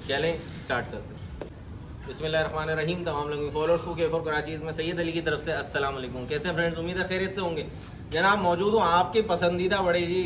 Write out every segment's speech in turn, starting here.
चलें स्टार्ट करते हैं। बिस्मिल्लाहिर्रहमानिर्रहीम। तमाम लोगों फॉलोअर्स को के फॉर कराची में सैयद अली की तरफ से अस्सलाम वालेकुम। कैसे हैं फ्रेंड्स, उम्मीद है खैरियत से होंगे। जनाब मौजूद हूँ आपके पसंदीदा बड़े जी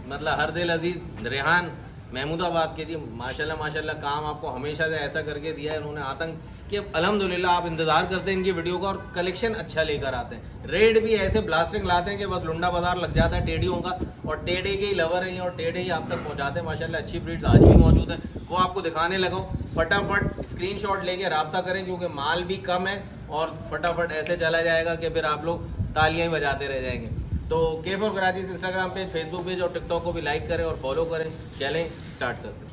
मतलब हर दिल अजीज रेहान महमूदाबाद के जी। माशाल्लाह माशाल्लाह काम आपको हमेशा से ऐसा करके दिया है इन्होंने आतंक कि अल्हम्दुलिल्लाह आप इंतज़ार करते हैं इनकी वीडियो का और कलेक्शन अच्छा लेकर आते हैं। रेट भी ऐसे ब्लास्टिंग लाते हैं कि बस लुंडा बाजार लग जाता है टेढ़ियों का, और टेढ़े के ही लवर हैं और टेढ़े ही आप तक पहुंचाते हैं। माशाल्लाह अच्छी ब्रीड्स आज भी मौजूद है, वो आपको दिखाने लगा हूँ। फटाफट स्क्रीनशॉट लेके रब्ता करें क्योंकि माल भी कम है और फटाफट ऐसे चला जाएगा कि फिर आप लोग तालियां ही बजाते रह जाएंगे। तो के for Karachi Instagram page, Facebook page और टिकटॉक को भी लाइक करें और फॉलो करें। चलें स्टार्ट करते हैं।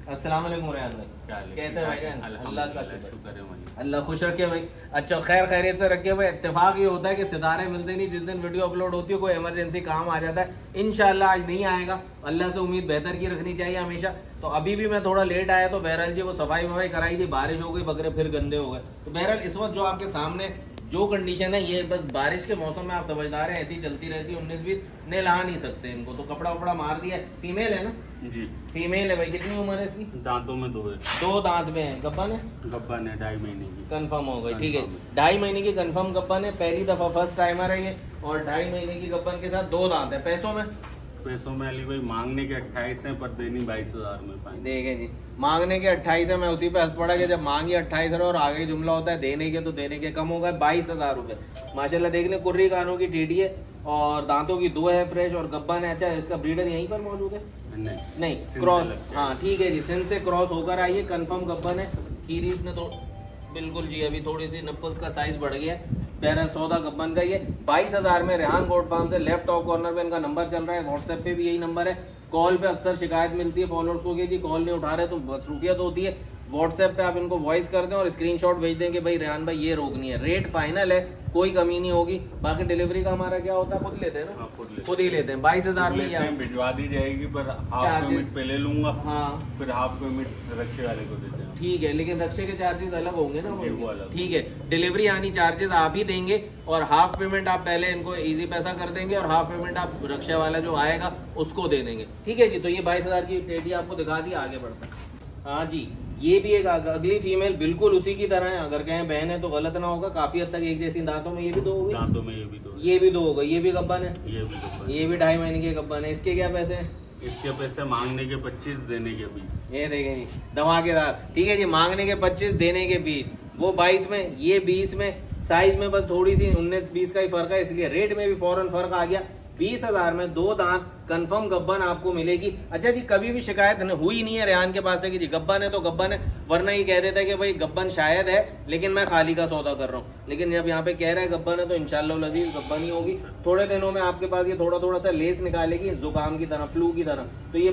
अस्सलाम वालेकुम रेहान भाई, कैसे हैं भाईजान? अल्लाह का शुक्र है, अल्लाह खुश रखे भाई। अच्छा खैर खैरियत से रखे भाई। इत्तेफाक ये होता है कि सितारे मिलते नहीं, जिस दिन वीडियो अपलोड होती है कोई इमरजेंसी काम आ जाता है। इंशाल्लाह आज नहीं आएगा, अल्लाह से उम्मीद बेहतर की रखनी चाहिए हमेशा। तो अभी भी मैं थोड़ा लेट आया तो बहरहाल जी वो सफाई वफाई कराई थी, बारिश हो गई, बकरे फिर गंदे हो गए। तो बहरहाल इस वक्त जो आपके सामने जो कंडीशन है ये बस बारिश के मौसम में आप समझदार हैं, ऐसी चलती रहती है। 19-20 नहला नहीं सकते इनको, तो कपड़ा वपड़ा मार दिया। फीमेल है ना जी? फीमेल है भाई। कितनी उम्र है इसकी? दांतों में 2 है। 2 दांत में है। गब्बन है? गब्बन है, 2.5 महीने की कंफर्म हो गई, ठीक है। 2.5 महीने की कंफर्म गब्बन है, पहली दफा फर्स्ट टाइमर है ये, और 2.5 महीने की गब्बन के साथ 2 दांत है। पैसों में अली भाई मांगने के 28 है पर देनी 22,000 में पाएंगे। देखें जी, मांगने के 28 है। मैं उसी पे हंस पड़ा कि जब मांगी 28 है और आगे जुमला होता है देने के, तो देने के कम हो गए 22,000 रुपए। माशाल्लाह देख लें, कुर्री कानों की टीडी है और दांतों की 2 है फ्रेश और गब्बन है। अच्छा इसका ब्रीडर यहीं पर मौजूद है? नहीं क्रॉस, हाँ ठीक है जी, सिंध से क्रॉस होकर आई है, कंफर्म गब्बन है। कीरीस ने तो बिल्कुल जी अभी थोड़ी सी नप्पल्स का साइज बढ़ गया है। बहरहाल 14 गब्बन का ये 22,000 में रेहान गोट फार्म से। लेफ्ट टॉप कॉर्नर पे इनका नंबर चल रहा है, व्हाट्सएप पे भी यही नंबर है। कॉल पे अक्सर शिकायत मिलती है फॉलोअर्स को कि जी कॉल नहीं उठा रहे, तो मसरूफियत होती है। व्हाट्सएप पे आप इनको वॉइस कर दें और स्क्रीनशॉट भेज दें कि भाई रेहान भाई ये रोकनी है। रेट फाइनल है, कोई कमी नहीं होगी। बाकी डिलीवरी का हमारा क्या होता है, खुद लेते हैं ना? खुद ही लेते हैं। 22,000 में भिजवा दी जाएगी, पर हाफ पेमेंट पहले लूंगा, हाँ फिर हाफ पेमेंट रक्षे वाले को देते हैं। ठीक है, लेकिन रक्षे के चार्जेस अलग होंगे ना? वो अलग। ठीक है, डिलीवरी यानी चार्जेस आप ही देंगे और हाफ पेमेंट आप पहले इनको इजी पैसा कर देंगे और हाफ पेमेंट आप रक्षा वाला जो आएगा उसको दे देंगे। ठीक है जी। तो ये 22,000 की टेडी आपको दिखा दी, आगे बढ़ता है। हाँ जी, ये भी एक अगली फीमेल बिल्कुल उसी की तरह है। अगर कहें बहन है तो गलत ना होगा, काफी हद तक एक जैसी। दांतों में ये भी 2 हो गई, दांतों में ये भी 2 हो गई। ये भी गब्बन है, ये भी 2.5 महीने के गब्बन है। इसके क्या पैसे हैं? इसके पैसे मांगने के 25, देने के 20। ये देखें जी, धमाकेदार। ठीक है जी, मांगने के 25, देने के 20। वो 22 में, ये 20 में। साइज में बस थोड़ी सी 19-20 का ही फर्क है, इसलिए रेट में भी फौरन फर्क आ गया। 20,000 में 2 दांत कंफर्म गब्बन आपको मिलेगी। अच्छा जी, कभी भी शिकायत हुई नहीं है रेहान के पास से कि जी गब्बन है तो गब्बन है, वरना ये कह देता है कि भाई गब्बन शायद है लेकिन मैं खाली का सौदा कर रहा हूँ। लेकिन जब यहाँ पे कह रहा है गब्बन है तो इंशाल्लाह लजीज गब्बन ही होगी। थोड़े दिनों में आपके पास ये थोड़ा सा लेस निकालेगी, जुकाम की तरह, फ्लू की तरह। तो ये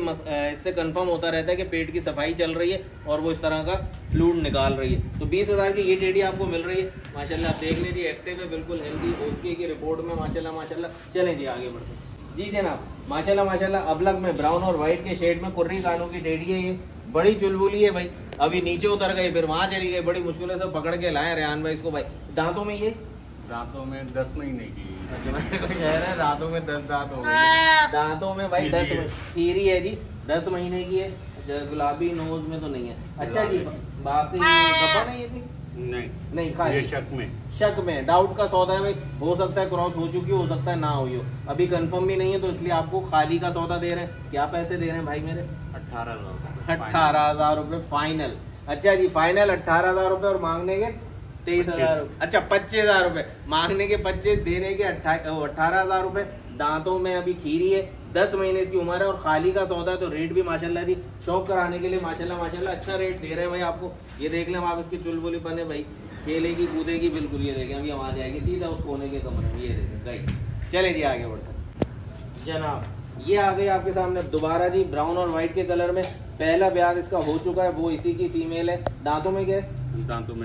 इससे कंफर्म होता रहता है कि पेट की सफाई चल रही है और वो इस तरह का फ्लूइड निकाल रही है। तो 20,000 की ये टेडी आपको मिल रही है। माशाल्लाह आप देख लीजिए, एक्टिव है, बिल्कुल हेल्दी, ओके की रिपोर्ट में। माशाल्लाह माशाल्लाह। चलें जी आगे बढ़ते हैं। जी जनाब, माशाल्लाह माशाल्लाह। अबलग में ब्राउन और व्हाइट के शेड में कुर्री कानों की टेडी है। ये बड़ी चुलबुली है भाई, अभी नीचे उतर गई फिर वहां चली गई, बड़ी मुश्किल से पकड़ के लाए रेहान भाई इसको भाई। दांतों में ये दांतों में 10 महीने की। कह रहे हैं दांतों में 10 दांत हो गए। दांतों में भाई 10 खीरी है जी, 10 महीने की है। गुलाबी नोज में तो नहीं है। अच्छा जी, बाकी गब्बन है ये भी? नहीं खाली शक में डाउट का सौदा है भाई। हो सकता है क्रॉस हो चुकी हो सकता है ना हुई हो, अभी कंफर्म भी नहीं है, तो इसलिए आपको खाली का सौदा दे रहे हैं। क्या पैसे दे रहे हैं भाई मेरे? 18,000 रुपए फाइनल। अच्छा जी, फाइनल 18,000 रुपए और मांगने के 23,000। अच्छा 25,000 रुपए मांगने के 25, देने के 18,000 रुपए। दांतों में अभी खीरी है, 10 महीने इसकी उम्र है और खाली का सौदा है। तो रेट भी माशाल्लाह जी शौक कराने के लिए माशाल्लाह माशाल्लाह अच्छा रेट दे रहे हैं भाई आपको। ये देख लें आप इसकी चुलबुली बने भाई, खेलेगी कूदेगी बिल्कुल। ये देखें अभी हम आ जाएगी सीधा उस कोने के कमरे में। ये देखें गाइस, चले जी आगे बढ़ते जनाब। ये आ गई आपके सामने दोबारा जी, ब्राउन और व्हाइट के कलर में। पहला ब्याज इसका हो चुका है, वो इसी की फीमेल है। दांतों में क्या है? दांतों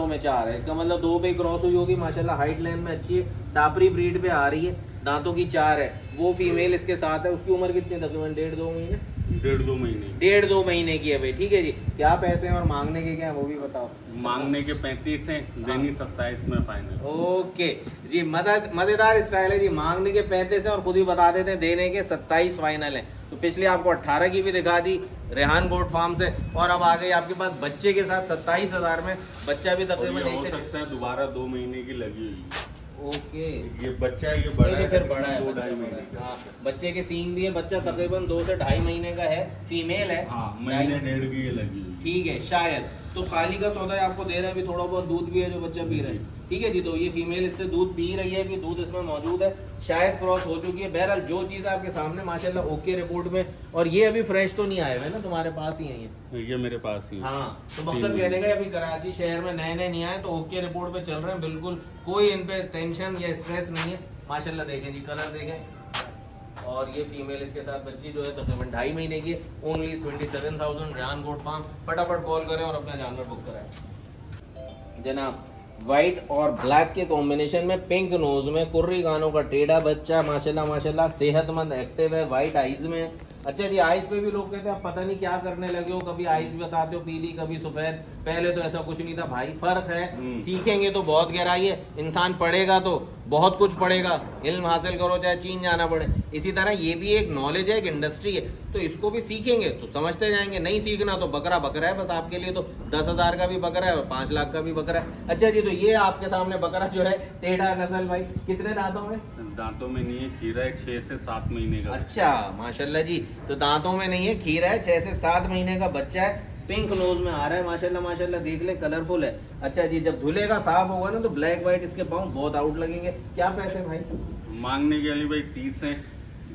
में 4 है। इसका मतलब 2 पे क्रॉस हुई होगी। माशाल्लाह हाइट लाइन में अच्छी है, टापरी ब्रीड पे आ रही है। दांतों की 4 है। वो फीमेल इसके साथ है। उसकी उम्र कितनी तकरीबन? 1.5-2 महीने। 1.5-2 महीने की है भाई। ठीक है जी, क्या पैसे हैं और मांगने के क्या है वो भी बताओ। मांगने के 35 हैं, देनी 27 में फाइनल। ओके जी, मजेदार स्टाइल है जी। मांगने के 35 है और खुद ही बता देते हैं देने के 27 फाइनल है। तो पिछले आपको 18 की भी दिखा दी रेहान गोट फार्म से, और अब आ गई आपके पास बच्चे के साथ 27,000 में। बच्चा भी तकरीबन हो सकता है दोबारा 2 महीने की लगी हुई। ओके, ये बच्चा है, ये बड़ा है, फिर बड़ा है, 2-2.5 महीने का। हाँ, बच्चे के सींग भी है, बच्चा तकरीबन 2 से 2.5 महीने का है, फीमेल है। हाँ, महीने 1.5 की ये लगी हुई। ठीक है, शायद तो खाली का सौदा आपको दे रहा है, अभी थोड़ा बहुत दूध भी है जो बच्चा पी रहा है। ठीक है जी, तो ये फीमेल इससे दूध पी रही है, अभी दूध इसमें मौजूद है, शायद क्रॉस हो चुकी है। बहरहाल जो चीज़ आपके सामने माशाल्लाह ओके रिपोर्ट में, और ये अभी फ्रेश तो नहीं आए हुए ना, तुम्हारे पास ही है ये मेरे पास ही। हाँ, तो मकसद कहने का अभी कराची शहर में नए नए नहीं आए, तो ओके रिपोर्ट पे चल रहे हैं, बिल्कुल कोई इन पे टेंशन या स्ट्रेस नहीं है। माशाल्लाह देखें जी, कलर देखें, और ये फीमेल इसके साथ बच्ची जो है तकरीबन 2.5 महीने की, ओनली 27,000 रेहान गोट फार्म। फटाफट कॉल करें और अपना जानवर बुक कराएं जनाब। व्हाइट और ब्लैक के कॉम्बिनेशन में, पिंक नोज में, कुर्री कानों का टेढ़ा बच्चा, माशाल्लाह माशाल्लाह सेहतमंद, एक्टिव है, व्हाइट आइज में। अच्छा जी, आइज पे भी लोग कहते हैं आप पता नहीं क्या करने लगे हो, कभी आइज बताते हो पीली, कभी सफेद, पहले तो ऐसा कुछ नहीं था भाई, फर्क है। सीखेंगे तो बहुत गहराई है, इंसान पढ़ेगा तो बहुत कुछ पढ़ेगा, इल्म हासिल करो चाहे चीन जाना पड़े। इसी तरह ये भी एक नॉलेज है, एक इंडस्ट्री है, तो इसको भी सीखेंगे तो समझते जाएंगे। नहीं सीखना तो बकरा बकरा है, बस आपके लिए तो 10,000 का भी बकरा है और 5 लाख का भी बकरा है। अच्छा जी, तो ये आपके सामने बकरा जो है टेढ़ा नस्ल भाई, कितने दांतों में? दांतों में नहीं है, खीरा है, 6 से 7 महीने का। अच्छा माशाल्लाह जी, तो दांतों में नहीं है, खीरा है, 6 से 7 महीने का बच्चा है, पिंक नोज में आ रहा है, माशाल्लाह माशाल्लाह देख ले, कलरफुल है। अच्छा जी, जब धुलेगा साफ होगा ना तो ब्लैक व्हाइट इसके पाँव बहुत आउट लगेंगे। क्या पैसे भाई मांगने के लिए भाई 30 है,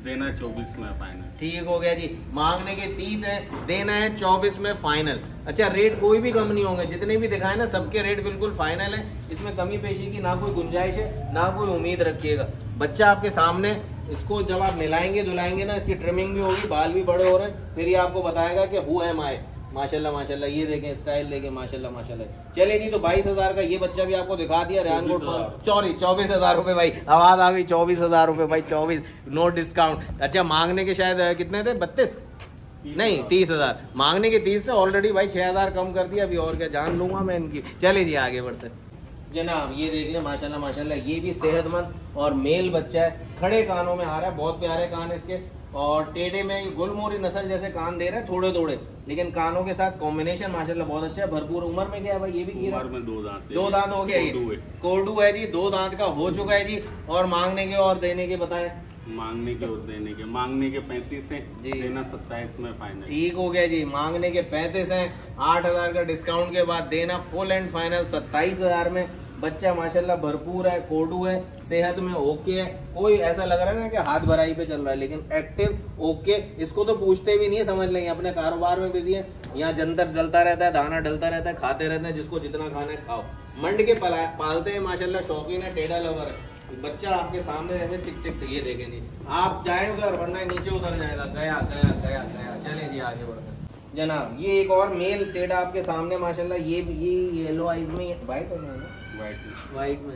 देना 24 में फाइनल। ठीक हो गया जी, मांगने के 30 है, देना है 24 में फाइनल। अच्छा, रेट कोई भी कम नहीं होंगे, जितने भी दिखाए ना सबके रेट बिल्कुल फाइनल है, इसमें कमी पेशी की ना कोई गुंजाइश है, ना कोई उम्मीद रखिएगा। बच्चा आपके सामने, इसको जब आप मिलाएंगे धुलाएंगे ना, इसकी ट्रिमिंग भी होगी, बाल भी बड़े हो रहे हैं, फिर ये आपको बताएगा कि हु एम आई। माशाल्लाह माशाल्लाह, ये देखें स्टाइल देखें, माशाल्लाह माशाल्लाह। चलिए जी, तो 22,000 का ये बच्चा भी आपको दिखा दिया, रेहान गोट फार्म। सॉरी 24,000 रुपए भाई, आवाज आ गई, 24,000 रुपए भाई, 24, नो डिस्काउंट। अच्छा, मांगने के शायद कितने थे, 32 नहीं 30,000, मांगने के 30 थे, ऑलरेडी भाई 6,000 कम कर दिया, अभी और क्या जान लूंगा मैं इनकी। चलिए जी आगे बढ़ते जनाब। ये देख ले माशाल्लाह माशाल्लाह, ये भी सेहतमंद और मेल बच्चा है, खड़े कानों में आ रहा है, बहुत प्यारे कान इसके, और टेढ़े में गुलमोहरी नस्ल जैसे कान दे रहे हैं, थोड़े थोड़े, लेकिन कानों के साथ कॉम्बिनेशन माशाल्लाह बहुत अच्छा है। भरपूर उम्र में क्या है भाई, ये भी उम्र में 2 दांत, 2 दांत हो गया, ये कोडू है जी, 2 दांत का हो चुका है जी। और मांगने के और देने के बताएं? मांगने के और देने के, मांगने के 35 है, देना 27 में फाइनल। ठीक हो गया जी, मांगने के 35 हैं, 8,000 का डिस्काउंट के बाद देना फुल एंड फाइनल 27,000 में। बच्चा माशाल्लाह भरपूर है, कोडू है, सेहत में ओके है, कोई ऐसा लग रहा है ना कि हाथ भराई पे चल रहा है, लेकिन एक्टिव ओके। इसको तो पूछते भी नहीं है, समझ लेंगे, अपने कारोबार में बिजी है, यहाँ जंतर डलता रहता है, दाना डलता रहता है, खाते रहते हैं, जिसको जितना खाना है खाओ। मंड के पालते हैं माशाल्लाह, शौकीन है, टेढ़ा लवर है। बच्चा आपके सामने जैसे टिक टिक, ये देखें जी, आप जाए उधर वरना नीचे उतर जाएगा, गया गया गया गया। चले जी आगे बढ़ते जनाब। ये एक और मेल टेढ़ा आपके सामने माशाल्लाह, ये येलो आइज में, व्हाइट है ना, व्हाइट में,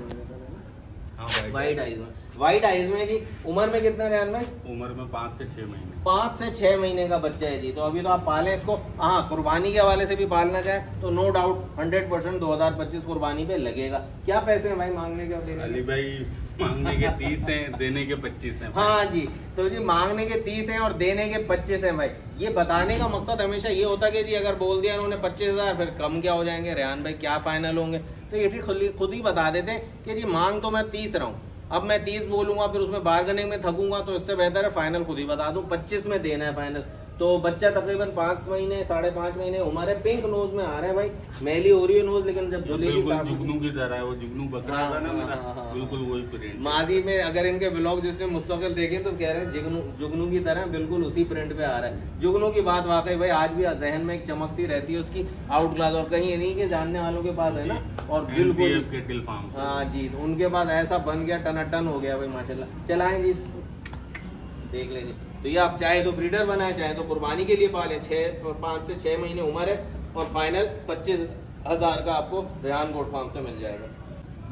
व्हाइट आइज में, व्हाइट आइज में जी। उम्र में कितना रेहान में? उम्र में 5 से 6 महीने। 5 से 6 महीने का बच्चा है जी। तो अभी तो आप पालें इसको, हाँ कुर्बानी के हवाले से भी पालना चाहे तो नो डाउट 100% 2025 कुर्बानी पे लगेगा। क्या पैसे हैं भाई मांगने के और देने? अली भाई मांगने के 30 हैं, देने के 25 हैं। हाँ जी, तो जी मांगने के 30 हैं और देने के 25 हैं भाई। ये बताने का मकसद हमेशा ये होता है कि जी अगर बोल दिया उन्होंने 25,000, फिर कम क्या हो जाएंगे रेहान भाई, क्या फाइनल होंगे? तो ये खुद ही बता देते हैं कि जी मांग तो मैं 30 रहा हूँ, अब मैं 30 बोलूंगा, फिर उसमें बार्गेनिंग में थकूंगा, तो इससे बेहतर है फाइनल खुद ही बता दूं, 25 में देना है फाइनल। तो बच्चा तकरीबन 5 महीने 5.5 महीने उम्र है, पिंक नोज में आ रहा है भाई, मैली हो रही है नोज, लेकिन जब धुलेगी साफ, जुगनू की तरह है वो, जुगनू बकरा था ना मेरा, बिल्कुल वही प्रिंट। माजी में अगर इनके ब्लॉग जिसने मुस्तकिल देखे तो कह रहे हैं जुगनू की तरह बिल्कुल उसी प्रिंट पे आ रहा है। जुगनू की बात वाकई भाई आज भी जहन में एक चमक सी रहती है उसकी, आउट क्लास, और कहीं ये नहीं के जानने वालों के पास है ना, और बिल्कुल हाँ जी, उनके पास ऐसा बन गया, टनाटन हो गया भाई माशाल्लाह। चलाएं जी, देख लीजिए। तो ये आप चाहे तो ब्रीडर बनाए, चाहे तो कुर्बानी के लिए पालें, 5 से 6 महीने उम्र है, और फाइनल 25,000 का आपको रेहान गोट फार्म से मिल जाएगा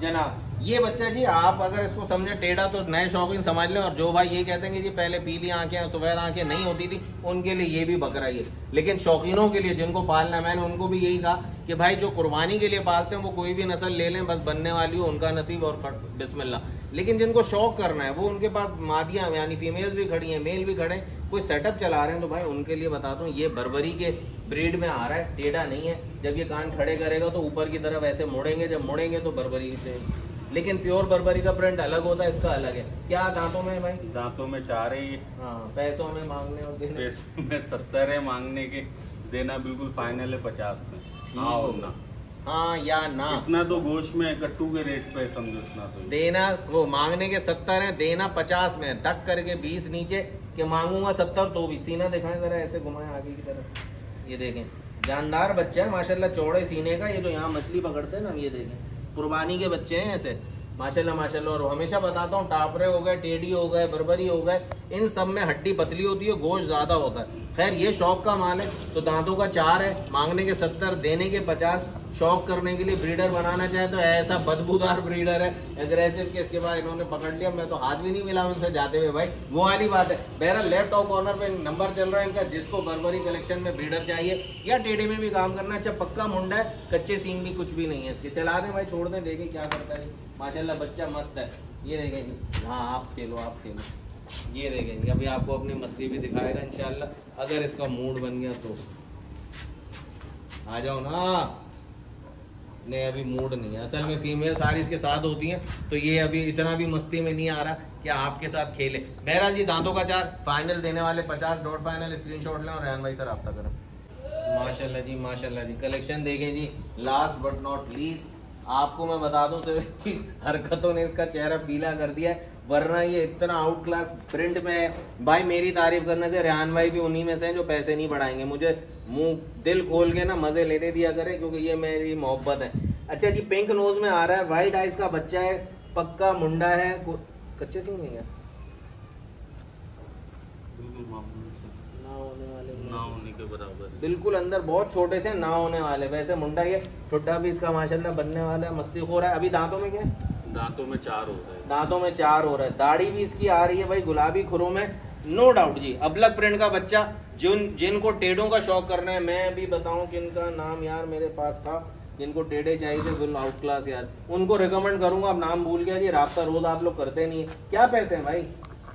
जनाब। ये बच्चा जी आप अगर इसको समझे टेढ़ा तो नए शौकीन समझ लें, और जो भाई ये कहते हैं कि जी पहले पीली आंखें सफेद आंखें नहीं होती थी, उनके लिए ये भी बकरा ही है। लेकिन शौकीनों के लिए जिनको पालना है, मैंने उनको भी यही कहा कि भाई जो कुर्बानी के लिए पालते हैं वो कोई भी नस्ल ले लें, बस बनने वाली हो उनका नसीब और बिस्मिल्लाह। लेकिन जिनको शौक करना है वो, उनके पास मादियाँ यानी फीमेल्स भी खड़ी हैं, मेल भी खड़े हैं, कोई सेटअप चला रहे हैं तो भाई उनके लिए बताता हूँ, ये बर्बरी के ब्रीड में आ रहा है, टेढ़ा नहीं है। जब ये कान खड़े करेगा तो ऊपर की तरफ ऐसे मुड़ेंगे, जब मुड़ेंगे तो बर्बरी से, लेकिन प्योर बर्बरी का प्रिंट अलग होता है, इसका अलग है। क्या दांतों में भाई? दांतों में 4 है ये। हाँ, पैसों में मांगने और देने? पैसों में 70 है मांगने के, देना बिल्कुल फाइनल है 50 में। हाँ और ना, हाँ या ना, इतना तो गोश्त में कट्टू के रेट पे समझो, इतना तो देना वो मांगने के 70 है, देना 50 में, टक करके 20 नीचे के मांगूंगा 70 तो भी। सीना दिखाएं जरा, ऐसे घुमाएं आगे की तरफ, ये देखें जानदार बच्चा है माशाल्लाह, चौड़े सीने का। ये जो यहाँ मछली पकड़ते हैं ना, ये देखें कुर्बानी के बच्चे हैं ऐसे माशाल्लाह माशाल्लाह। और हमेशा बताता हूँ, टापरे हो गए, टेडी हो गए, बर्बरी हो गए, इन सब में हड्डी पतली होती है, गोश्त ज्यादा होता है। खैर ये शौक का माल है, तो दांतों का 4 है, मांगने के 70, देने के 50। शौक करने के लिए ब्रीडर बनाना चाहे तो ऐसा बदबूदार ब्रीडर है, एग्रेसिव के, इसके बाद इन्होंने पकड़ लिया, मैं तो हाथ भी नहीं मिला उनसे जाते हुए भाई, वो वाली बात है। बहरहाल लेफ्ट टॉप कॉर्नर पे नंबर चल रहा है इनका, जिसको बर्बरी कलेक्शन में ब्रीडर चाहिए या टेढ़े में भी काम करना। अच्छा पक्का मुंडा है, कच्चे सींग भी कुछ भी नहीं है इसके। चला दें भाई, छोड़ दें, देखें क्या करता है माशाल्लाह, बच्चा मस्त है। ये देखेंगे, हाँ आप खेलो, आप खेलो, ये देखेंगे अभी आपको अपनी मस्ती भी दिखाएगा इंशाल्लाह, अगर इसका मूड बन गया तो। आ जाओ ना, नहीं अभी मूड नहीं है, असल में फीमेल सारी इसके साथ होती हैं, तो ये अभी इतना भी मस्ती में नहीं आ रहा कि आपके साथ खेले। बहरहाल जी दांतों का 4, फाइनल देने वाले 50, डॉट फाइनल, स्क्रीनशॉट लें और रेहान भाई से रब्ता करें। माशाल्लाह जी माशाल्लाह जी, कलेक्शन देखें जी। लास्ट बट नॉट लीस्ट आपको मैं बता दूं, सिर्फ हरकतों ने इसका चेहरा पीला कर दिया है, वरना ये इतना आउट क्लास प्रिंट में है भाई। मेरी तारीफ करने से रेहान भाई भी उन्हीं में से हैं जो पैसे नहीं बढ़ाएंगे, मुझे मुंह दिल खोल के ना मजे लेने दिया करे, क्योंकि ये मेरी मोहब्बत है। अच्छा जी, पिंक नोज में आ रहा है, व्हाइट आइज का बच्चा है, पक्का मुंडा है, कच्चे सींग नहीं है, ना होने के बराबर, बिल्कुल अंदर बहुत छोटे से ना होने वाले, वैसे मुंडा ये, ठुड्डा भी इसका माशाल्लाह बनने वाला है, मस्ती खो रहा है। अभी दांतों में क्या है? दांतों में 4 हो रहा है, दांतों में 4 हो रहा है। दाढ़ी भी इसकी आ रही है भाई, गुलाबी खुरों में, नो डाउट जी। अबलग प्रिंट का बच्चा, जिनको टेढ़ों का शौक करना है, मैं भी बताऊं कि इनका नाम यार मेरे पास था, जिनको टेढ़े चाहिए थे बिल्कुल आउट क्लास यार, उनको रिकमेंड करूंगा। अब नाम भूल गया जी, राब्ता रोज आप लोग करते नहीं है। क्या पैसे हैं भाई?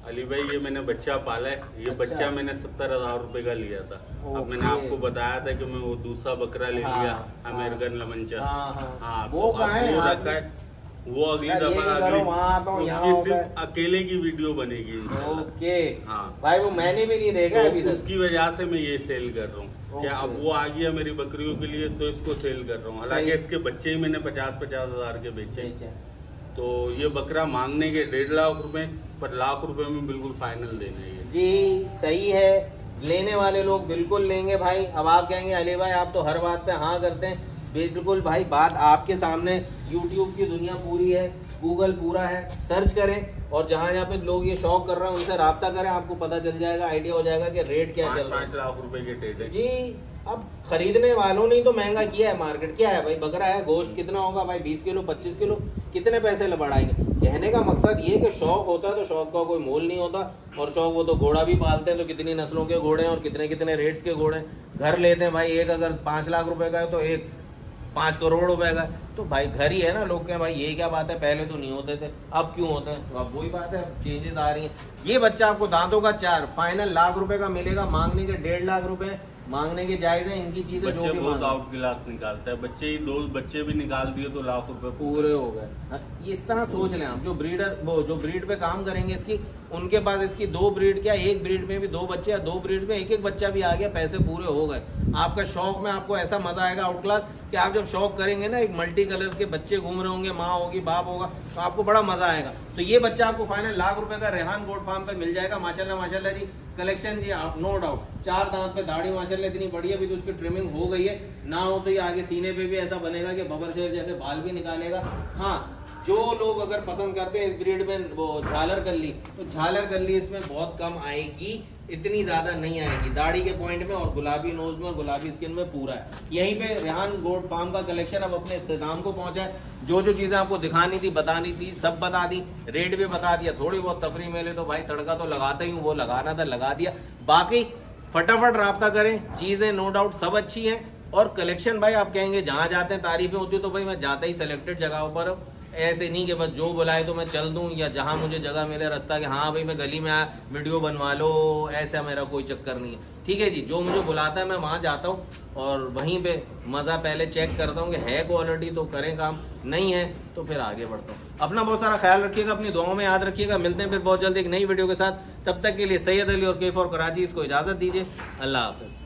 अली भाई ये मैंने बच्चा पाला है, ये अच्छा। बच्चा मैंने 70,000 रुपए का लिया था। अब मैंने आपको बताया था कि मैं वो दूसरा बकरा ले लिया, अमेरिकन लमंचा। हाँ, वो कहाँ है? रखा है, वो अगली दफा उसकी सिर्फ अकेले की वीडियो बनेगी। ओके हाँ भाई, वो मैंने भी नहीं देखा तो अभी तक, उसकी वजह से मैं ये सेल कर रहा हूँ। क्या अब वो आ गया मेरी बकरियों के लिए, तो इसको सेल कर रहा हूँ। हालांकि इसके बच्चे ही मैंने 50-50 हजार के बेचे। तो ये बकरा मांगने के 1.5 लाख रुपए, पर लाख रुपए में बिल्कुल फाइनल देना है जी। सही है, लेने वाले लोग बिल्कुल लेंगे भाई। अब आप कहेंगे अली भाई आप तो हर बात पे हाँ करते हैं, बिल्कुल भाई बात आपके सामने, यूट्यूब की दुनिया पूरी है, गूगल पूरा है, सर्च करें और जहाँ जहाँ पे लोग ये शौक कर रहे हैं उनसे राब्ता करें, आपको पता चल जाएगा, आइडिया हो जाएगा कि रेट क्या चल रहा है। 5 लाख रुपए के टेट है जी। अब खरीदने वालों ने तो महंगा किया है, मार्केट क्या है भाई, बकरा है, गोश्त कितना होगा भाई, 20 किलो 25 किलो, कितने पैसे बढ़ाएंगे। कहने का मकसद ये कि शौक होता है तो शौक का कोई मोल नहीं होता, और शौक वो तो घोड़ा भी पालते हैं, तो कितनी नस्लों के घोड़े हैं और कितने कितने रेट्स के घोड़े हैं। घर लेते हैं भाई, एक अगर 5 लाख रुपए का है तो एक 5 करोड़ रुपए का, तो भाई घर ही है ना। लोग कहें भाई ये क्या बात है, पहले तो नहीं होते थे, अब क्यों होते हैं, तो अब वही बात है, चेंजेस आ रही हैं। ये बच्चा आपको दांतों का 4 फाइनल लाख रुपए का मिलेगा, मांगने के 1.5 लाख रुपए, मांगने के जायज है। इनकी चीजें बच्चे बहुत आउट क्लास निकालता है, बच्चे ही 2 बच्चे भी निकाल दिए तो लाख रुपए पूरे हो गए। इस तरह सोच लें आप, जो ब्रीडर वो जो ब्रीड पे काम करेंगे इसकी, उनके पास इसकी 2 ब्रीड क्या, एक ब्रीड में भी 2 बच्चे या 2 ब्रीड में 1-1 बच्चा भी आ गया, पैसे पूरे हो गए। आपका शौक में आपको ऐसा मजा आएगा आउट क्लास कि आप जब शौक करेंगे ना, एक मल्टी कलर के बच्चे घूम रहे होंगे, माँ होगी बाप होगा, तो आपको बड़ा मजा आएगा। तो ये बच्चा आपको फाइनल लाख रुपए का रेहान गोट फार्म पे मिल जाएगा। माशाल्लाह माशाल्लाह जी, कलेक्शन जी नो डाउट। 4 दांत पे दाढ़ी माशाल्लाह इतनी बड़ी है, अभी तो उसकी ट्रिमिंग हो गई है, ना हो तो ये आगे सीने पे भी ऐसा बनेगा कि बबर शेर जैसे बाल भी निकालेगा। हाँ, जो लोग अगर पसंद करते हैं इस ब्रीड में वो झालर कल्ली, तो झालर कल्ली इसमें बहुत कम आएगी, इतनी ज्यादा नहीं आएगी, दाढ़ी के पॉइंट में और गुलाबी नोज में और गुलाबी स्किन में पूरा है। यहीं पे रेहान गोट फार्म का कलेक्शन अब अपने इख्तिताम को पहुंचा है। जो जो चीजें आपको दिखानी थी, बतानी थी, सब बता दी, रेट भी बता दिया। थोड़ी बहुत तफरी मेले तो भाई तड़का तो लगाते ही हूँ, वो लगाना था लगा दिया। बाकी फटाफट राब्ता करें, चीजें नो डाउट सब अच्छी हैं। और कलेक्शन भाई आप कहेंगे जहाँ जाते हैं तारीफें होती है, तो भाई मैं जाता ही सेलेक्टेड जगहों पर ऐसे नहीं कि बस जो बुलाए तो मैं चल दूं, या जहां मुझे जगह मिले रास्ता कि हाँ भाई मैं गली में आया वीडियो बनवा लो, ऐसा मेरा कोई चक्कर नहीं है। ठीक है जी, जो मुझे बुलाता है मैं वहां जाता हूँ और वहीं पे मज़ा पहले चेक करता हूँ कि है क्वालिटी तो करें काम, नहीं है तो फिर आगे बढ़ता हूँ। अपना बहुत सारा ख्याल रखिएगा, अपनी दुआओं में याद रखिएगा। मिलते हैं फिर बहुत जल्द एक नई वीडियो के साथ, तब तक के लिए सैयद अली और K4 कराची इसको इजाज़त दीजिए। अल्लाह हाफ़िज़।